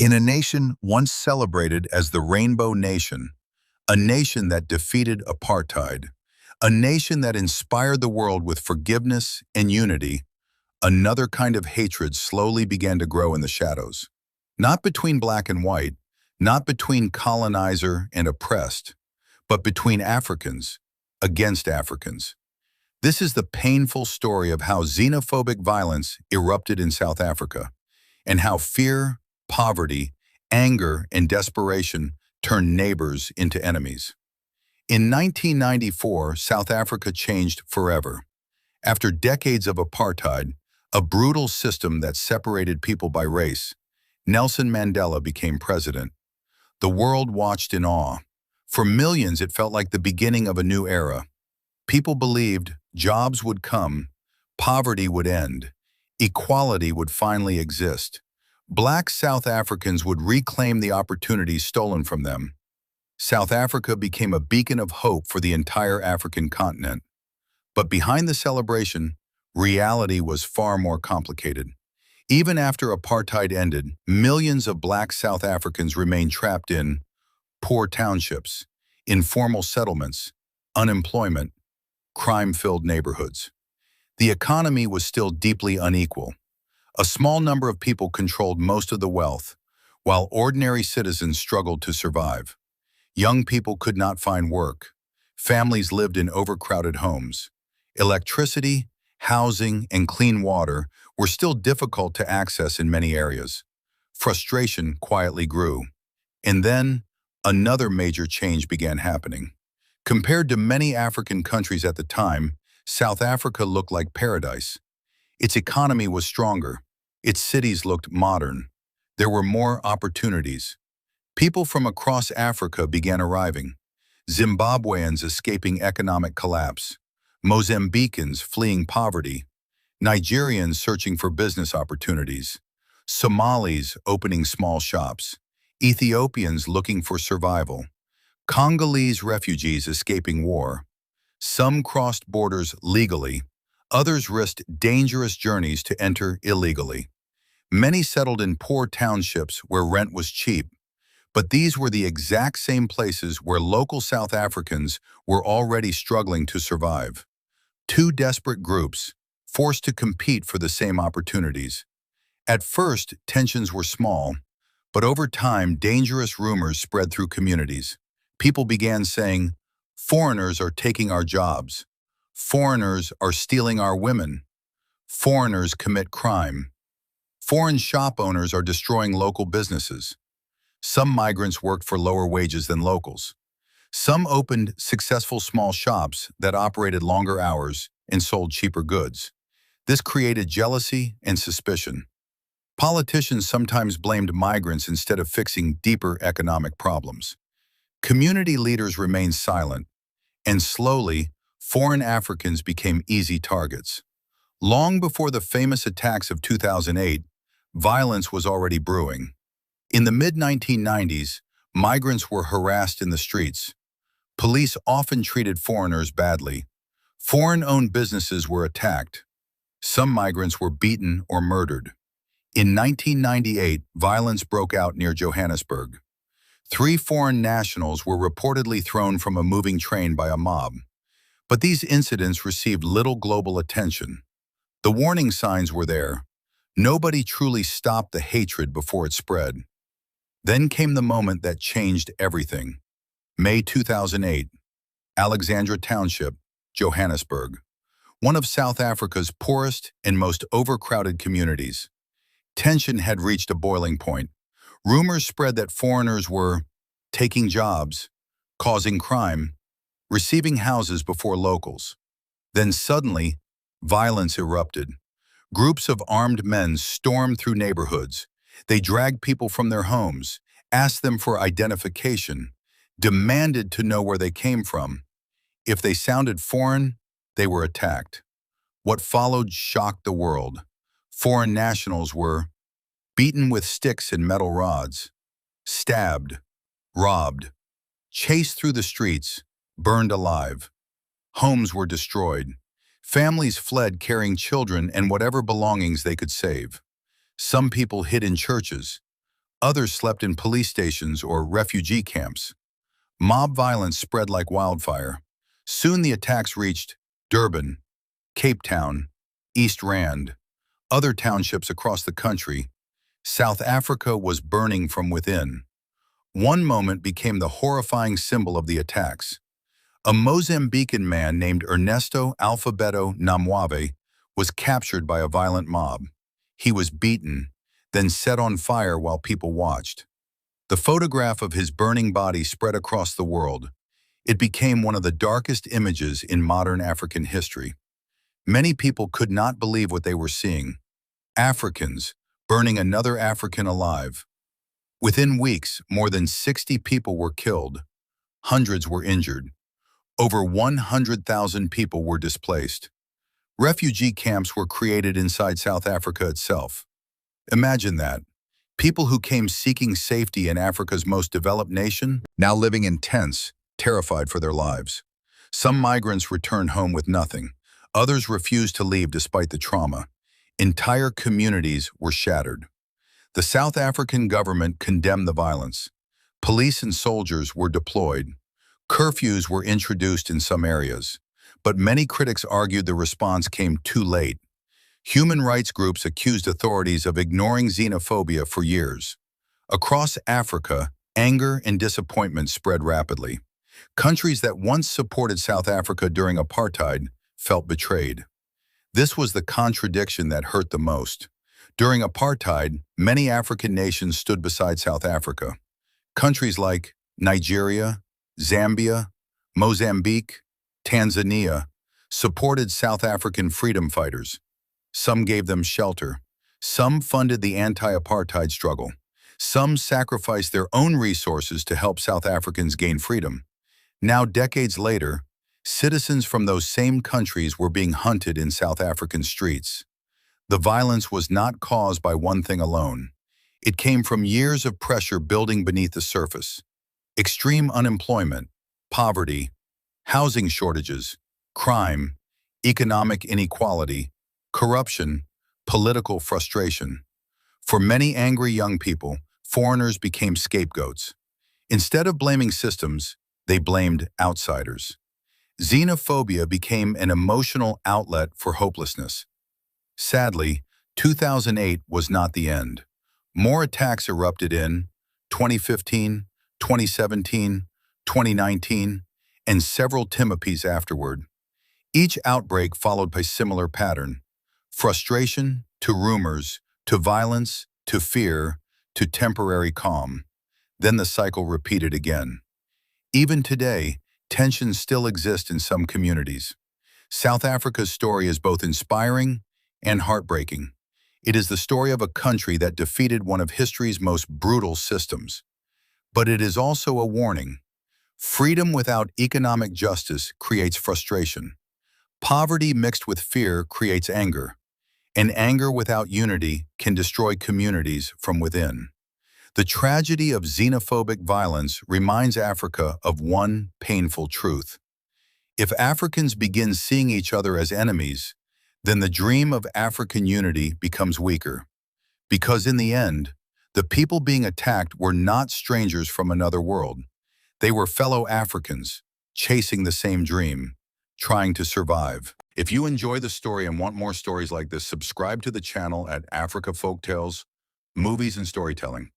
In a nation once celebrated as the Rainbow Nation, a nation that defeated apartheid, a nation that inspired the world with forgiveness and unity, another kind of hatred slowly began to grow in the shadows. Not between black and white, not between colonizer and oppressed, but between Africans against Africans. This is the painful story of how xenophobic violence erupted in South Africa, and how fear, poverty, anger, and desperation turned neighbors into enemies. In 1994, South Africa changed forever. After decades of apartheid, a brutal system that separated people by race, Nelson Mandela became president. The world watched in awe. For millions, it felt like the beginning of a new era. People believed jobs would come, poverty would end, equality would finally exist. Black South Africans would reclaim the opportunities stolen from them. South Africa became a beacon of hope for the entire African continent. But behind the celebration, reality was far more complicated. Even after apartheid ended, millions of black South Africans remained trapped in poor townships, informal settlements, unemployment, crime-filled neighborhoods. The economy was still deeply unequal. A small number of people controlled most of the wealth, while ordinary citizens struggled to survive. Young people could not find work. Families lived in overcrowded homes. Electricity, housing, and clean water were still difficult to access in many areas. Frustration quietly grew. And then, another major change began happening. Compared to many African countries at the time, South Africa looked like paradise. Its economy was stronger. Its cities looked modern. There were more opportunities. People from across Africa began arriving. Zimbabweans escaping economic collapse. Mozambicans fleeing poverty. Nigerians searching for business opportunities. Somalis opening small shops. Ethiopians looking for survival. Congolese refugees escaping war. Some crossed borders legally. Others risked dangerous journeys to enter illegally. Many settled in poor townships where rent was cheap, but these were the exact same places where local South Africans were already struggling to survive. Two desperate groups, forced to compete for the same opportunities. At first, tensions were small, but over time, dangerous rumors spread through communities. People began saying, "Foreigners are taking our jobs. Foreigners are stealing our women. Foreigners commit crime. Foreign shop owners are destroying local businesses." Some migrants worked for lower wages than locals. Some opened successful small shops that operated longer hours and sold cheaper goods. This created jealousy and suspicion. Politicians sometimes blamed migrants instead of fixing deeper economic problems. Community leaders remained silent, and slowly, foreign Africans became easy targets. Long before the famous attacks of 2008, violence was already brewing. In the mid-1990s, migrants were harassed in the streets. Police often treated foreigners badly. Foreign-owned businesses were attacked. Some migrants were beaten or murdered. In 1998, violence broke out near Johannesburg. 3 foreign nationals were reportedly thrown from a moving train by a mob. But these incidents received little global attention. The warning signs were there. Nobody truly stopped the hatred before it spread. Then came the moment that changed everything. May 2008, Alexandra Township, Johannesburg, one of South Africa's poorest and most overcrowded communities. Tension had reached a boiling point. Rumors spread that foreigners were taking jobs, causing crime, receiving houses before locals. Then suddenly, violence erupted. Groups of armed men stormed through neighborhoods. They dragged people from their homes, asked them for identification, demanded to know where they came from. If they sounded foreign, they were attacked. What followed shocked the world. Foreign nationals were beaten with sticks and metal rods, stabbed, robbed, chased through the streets, burned alive. Homes were destroyed. Families fled carrying children and whatever belongings they could save. Some people hid in churches. Others slept in police stations or refugee camps. Mob violence spread like wildfire. Soon the attacks reached Durban, Cape Town, East Rand, other townships across the country. South Africa was burning from within. One moment became the horrifying symbol of the attacks. A Mozambican man named Ernesto Alfabeto Namwave was captured by a violent mob. He was beaten, then set on fire while people watched. The photograph of his burning body spread across the world. It became one of the darkest images in modern African history. Many people could not believe what they were seeing. Africans burning another African alive. Within weeks, more than 60 people were killed. Hundreds were injured. Over 100,000 people were displaced. Refugee camps were created inside South Africa itself. Imagine that. People who came seeking safety in Africa's most developed nation, now living in tents, terrified for their lives. Some migrants returned home with nothing. Others refused to leave despite the trauma. Entire communities were shattered. The South African government condemned the violence. Police and soldiers were deployed. Curfews were introduced in some areas. But many critics argued the response came too late. Human rights groups accused authorities of ignoring xenophobia for years. Across Africa, anger and disappointment spread rapidly. Countries that once supported South Africa during apartheid felt betrayed. This was the contradiction that hurt the most. During apartheid, many African nations stood beside South Africa. Countries like Nigeria, Zambia, Mozambique, Tanzania supported South African freedom fighters. Some gave them shelter. Some funded the anti-apartheid struggle. Some sacrificed their own resources to help South Africans gain freedom. Now, decades later, citizens from those same countries were being hunted in South African streets. The violence was not caused by one thing alone. It came from years of pressure building beneath the surface. Extreme unemployment, poverty, housing shortages, crime, economic inequality, corruption, political frustration. For many angry young people, foreigners became scapegoats. Instead of blaming systems, they blamed outsiders. Xenophobia became an emotional outlet for hopelessness. Sadly, 2008 was not the end. More attacks erupted in 2015, 2017, 2019, and several Timopes afterward. Each outbreak followed by a similar pattern: frustration to rumors, to violence, to fear, to temporary calm. Then the cycle repeated again. Even today, tensions still exist in some communities. South Africa's story is both inspiring and heartbreaking. It is the story of a country that defeated one of history's most brutal systems. But it is also a warning. Freedom without economic justice creates frustration. Poverty mixed with fear creates anger. And anger without unity can destroy communities from within. The tragedy of xenophobic violence reminds Africa of one painful truth. If Africans begin seeing each other as enemies, then the dream of African unity becomes weaker. Because in the end, the people being attacked were not strangers from another world. They were fellow Africans, chasing the same dream, trying to survive. If you enjoy the story and want more stories like this, subscribe to the channel at Africa Folktales, Movies and Storytelling.